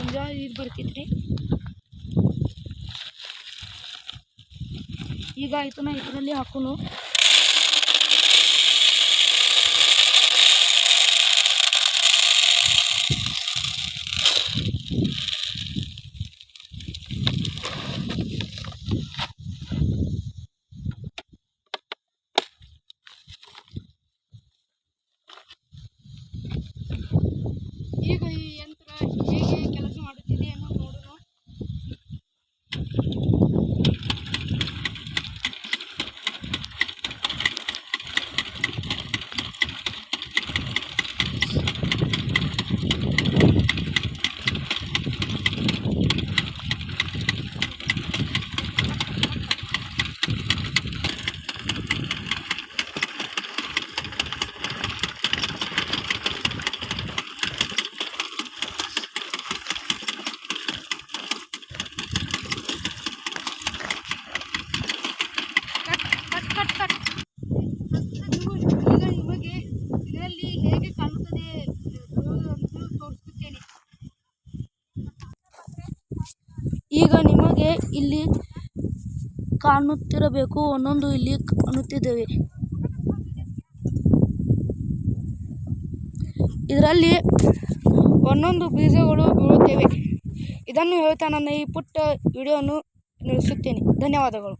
ಗೊಂಜಾಳ ಇದು ಬರ್ತೈತ್ರಿ. ಈಗ ಆಯ್ತು ನಾ ಇದರಲ್ಲಿ ಹಾಕೋನು. ಈಗ ಈ ಯಂತ್ರ ಹೇಗೆ ಕೆಲಸ ಮಾಡುತ್ತಿದೆ ಅನ್ನೋ ನೋಡೋಣ. ಈಗ ನಿಮಗೆ ಇದರಲ್ಲಿ ಹೇಗೆ ಕಾಣುತ್ತದೆ ಎಂದು ತೋರಿಸುತ್ತೇನೆ. ಈಗ ನಿಮಗೆ ಇಲ್ಲಿ ಕಾಣುತ್ತಿರಬೇಕು, ಒಂದೊಂದು ಇಲ್ಲಿ ಕಾಣುತ್ತಿದ್ದೇವೆ. ಇದರಲ್ಲಿ ಒಂದೊಂದು ಬೀಜಗಳು ಬೀಳುತ್ತವೆ. ಇದನ್ನು ಹೇಳ್ತಾ ನನ್ನ ಈ ಪುಟ್ಟ ವಿಡಿಯೋವನ್ನು ನಿಲ್ಲಿಸುತ್ತೇನೆ. ಧನ್ಯವಾದಗಳು.